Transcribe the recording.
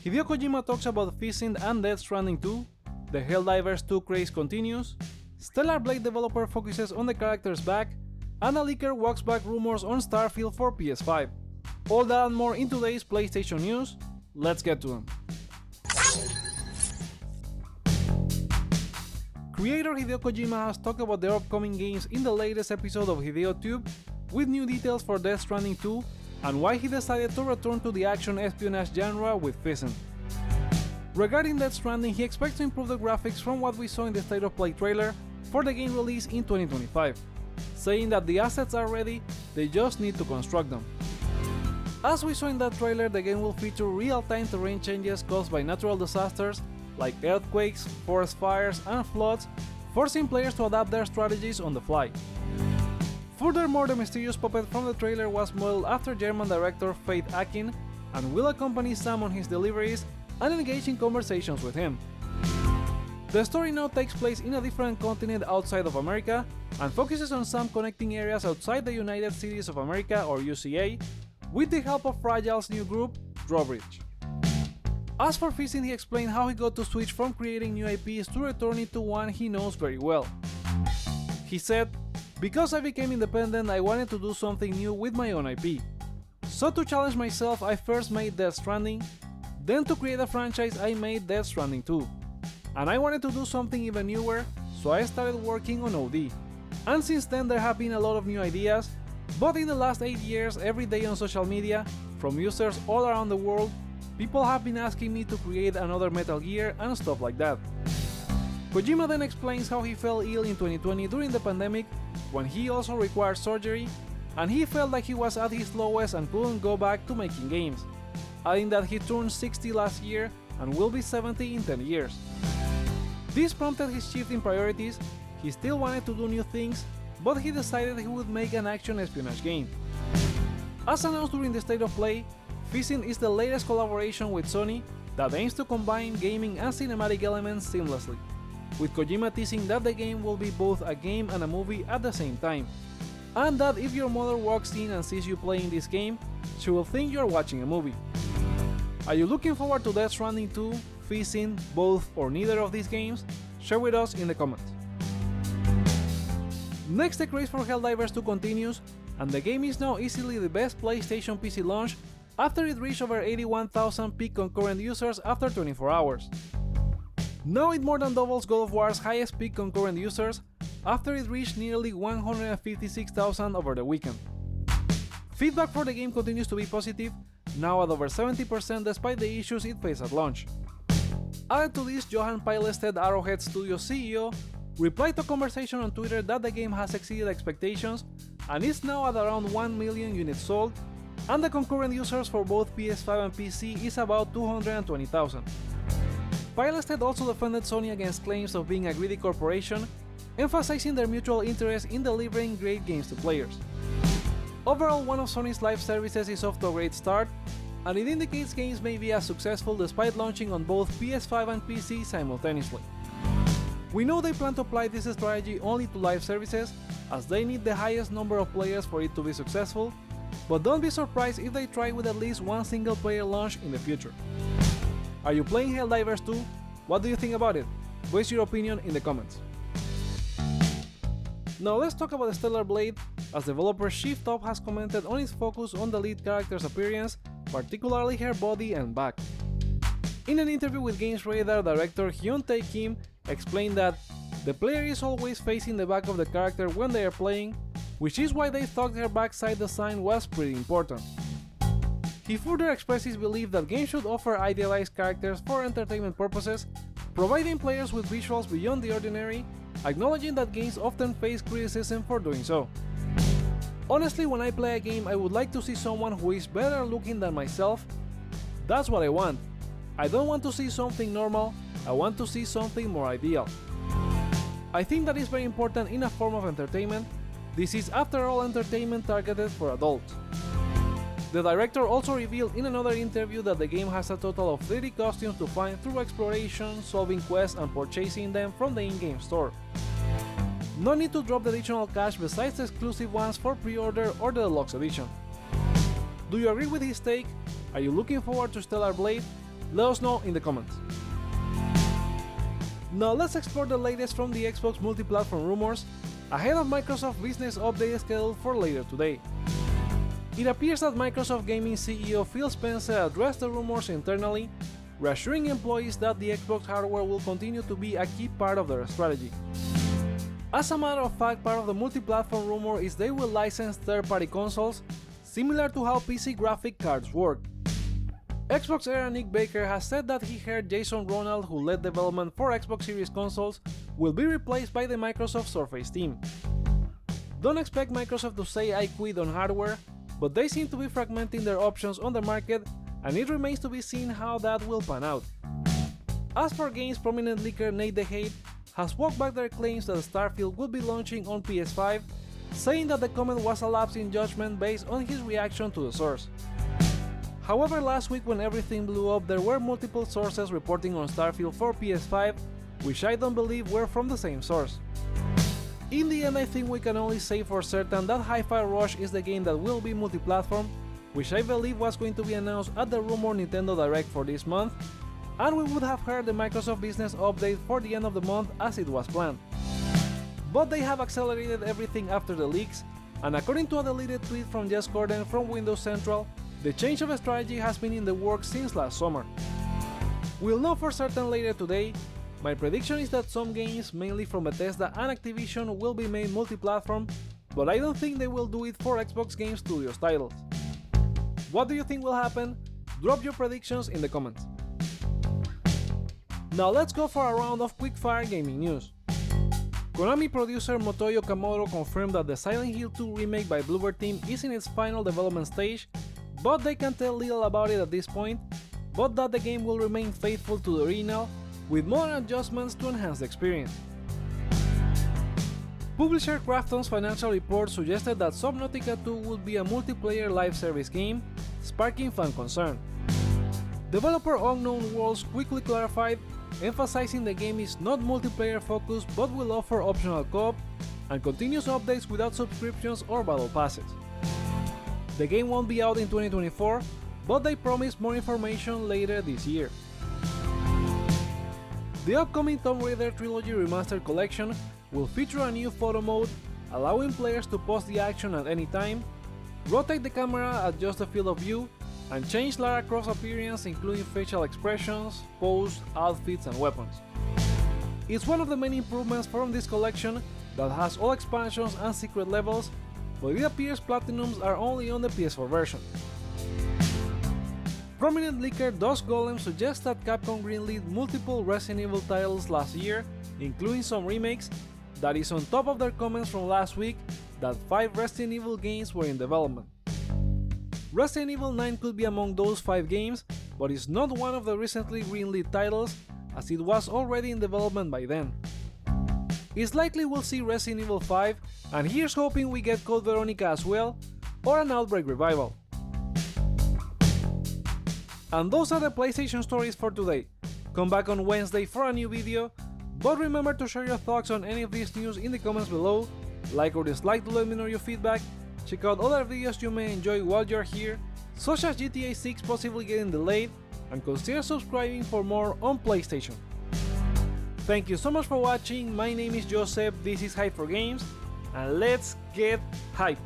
Hideo Kojima talks about Physint and Death Stranding 2, the Helldivers 2 craze continues, Stellar Blade developer focuses on the character's back, and a leaker walks back rumors on Starfield for PS5. All that and more in today's PlayStation news. Let's get to them. Creator Hideo Kojima has talked about their upcoming games in the latest episode of Hideo Tube, with new details for Death Stranding 2 and why he decided to return to the action espionage genre with Physint. Regarding Death Stranding, he expects to improve the graphics from what we saw in the State of Play trailer for the game release in 2025, saying that the assets are ready, they just need to construct them. As we saw in that trailer, the game will feature real-time terrain changes caused by natural disasters like earthquakes, forest fires, and floods, forcing players to adapt their strategies on the fly. Furthermore, the mysterious puppet from the trailer was modeled after German director Faith Akin and will accompany Sam on his deliveries and engage in conversations with him. The story now takes place in a different continent outside of America and focuses on Sam connecting areas outside the United Cities of America or UCA with the help of Fragile's new group, Drawbridge. As for Physint, he explained how he got to switch from creating new IPs to returning to one he knows very well. He said, "Because I became independent, I wanted to do something new with my own IP. So to challenge myself, I first made Death Stranding, then to create a franchise I made Death Stranding 2. And I wanted to do something even newer, so I started working on OD. And since then there have been a lot of new ideas, but in the last 8 years, every day on social media, from users all around the world, people have been asking me to create another Metal Gear and stuff like that." Kojima then explains how he fell ill in 2020 during the pandemic, when he also required surgery, and he felt like he was at his lowest and couldn't go back to making games, adding that he turned 60 last year and will be 70 in 10 years. This prompted his shift in priorities. He still wanted to do new things, but he decided he would make an action espionage game. As announced during the State of Play, Physint is the latest collaboration with Sony that aims to combine gaming and cinematic elements seamlessly, with Kojima teasing that the game will be both a game and a movie at the same time, and that if your mother walks in and sees you playing this game, she will think you're watching a movie. Are you looking forward to Death Stranding 2, Physint, both or neither of these games? Share with us in the comments. Next, the craze for Helldivers 2 continues, and the game is now easily the best PlayStation PC launch after it reached over 81,000 peak concurrent users after 24 hours. Now it more than doubles God of War's highest peak concurrent users after it reached nearly 156,000 over the weekend. Feedback for the game continues to be positive, now at over 70% despite the issues it faced at launch. Added to this, Johan Pilestead, Arrowhead Studio CEO, replied to a conversation on Twitter that the game has exceeded expectations and is now at around 1 million units sold, and the concurrent users for both PS5 and PC is about 220,000. Pilestead also defended Sony against claims of being a greedy corporation, emphasizing their mutual interest in delivering great games to players. Overall, one of Sony's live services is off to a great start, and it indicates games may be as successful despite launching on both PS5 and PC simultaneously. We know they plan to apply this strategy only to live services, as they need the highest number of players for it to be successful, but don't be surprised if they try with at least one single player launch in the future. Are you playing Helldivers 2? What do you think about it? Voice your opinion in the comments. Now let's talk about Stellar Blade, as developer Shift Up has commented on its focus on the lead character's appearance, particularly her body and back. In an interview with Games Radar, director Hyun-Tae Kim explained that the player is always facing the back of the character when they are playing, which is why they thought her backside design was pretty important. He further expressed his belief that games should offer idealized characters for entertainment purposes, providing players with visuals beyond the ordinary, acknowledging that games often face criticism for doing so. "Honestly, when I play a game, I would like to see someone who is better looking than myself. That's what I want. I don't want to see something normal, I want to see something more ideal. I think that is very important in a form of entertainment. This is after all entertainment targeted for adults." The director also revealed in another interview that the game has a total of 30 costumes to find through exploration, solving quests and purchasing them from the in-game store. No need to drop the additional cash besides the exclusive ones for pre-order or the deluxe edition. Do you agree with his take? Are you looking forward to Stellar Blade? Let us know in the comments. Now let's explore the latest from the Xbox multi-platform rumors ahead of Microsoft business update scheduled for later today. It appears that Microsoft Gaming CEO Phil Spencer addressed the rumors internally, reassuring employees that the Xbox hardware will continue to be a key part of their strategy. As a matter of fact, part of the multi-platform rumor is they will license third-party consoles, similar to how PC graphic cards work. Xbox era Nick Baker has said that he heard Jason Ronald, who led development for Xbox Series consoles, will be replaced by the Microsoft Surface team. Don't expect Microsoft to say I quit on hardware, but they seem to be fragmenting their options on the market, and it remains to be seen how that will pan out. As for games, prominent leaker Nate DeHate has walked back their claims that Starfield will be launching on PS5, saying that the comment was a lapse in judgment based on his reaction to the source. However, last week when everything blew up, there were multiple sources reporting on Starfield for PS5, which I don't believe were from the same source. In the end, I think we can only say for certain that Hi-Fi Rush is the game that will be multi-platform, which I believe was going to be announced at the rumored Nintendo Direct for this month, and we would have heard the Microsoft business update for the end of the month as it was planned. But they have accelerated everything after the leaks, and according to a deleted tweet from Jess Gordon from Windows Central, the change of strategy has been in the works since last summer. We'll know for certain later today. My prediction is that some games, mainly from Bethesda and Activision, will be made multi-platform, but I don't think they will do it for Xbox Game Studios titles. What do you think will happen? Drop your predictions in the comments. Now let's go for a round of quickfire gaming news. Konami producer Motoyo Kamoto confirmed that the Silent Hill 2 remake by Bloober Team is in its final development stage, but they can tell little about it at this point, but that the game will remain faithful to the original, with modern adjustments to enhance the experience. Publisher Krafton's financial report suggested that Subnautica 2 would be a multiplayer live service game, sparking fan concern. Developer Unknown Worlds quickly clarified, emphasizing the game is not multiplayer focused but will offer optional co-op and continuous updates without subscriptions or battle passes. The game won't be out in 2024, but they promise more information later this year. The upcoming Tomb Raider Trilogy Remastered collection will feature a new photo mode, allowing players to pause the action at any time, rotate the camera, adjust the field of view, and change Lara Croft's appearance, including facial expressions, pose, outfits, and weapons. It's one of the many improvements from this collection that has all expansions and secret levels, but it appears Platinums are only on the PS4 version. Prominent leaker Dust Golem suggests that Capcom greenlit multiple Resident Evil titles last year, including some remakes, that is on top of their comments from last week that 5 Resident Evil games were in development. Resident Evil 9 could be among those 5 games, but is not one of the recently greenlit titles, as it was already in development by then. It's likely we'll see Resident Evil 5, and here's hoping we get Code Veronica as well, or an Outbreak revival. And those are the PlayStation stories for today. Come back on Wednesday for a new video, but remember to share your thoughts on any of this news in the comments below, like or dislike to let me know your feedback, check out other videos you may enjoy while you're here, such as GTA 6 possibly getting delayed, and consider subscribing for more on PlayStation. Thank you so much for watching, my name is Joseph, this is Hype for Games, and let's get hype!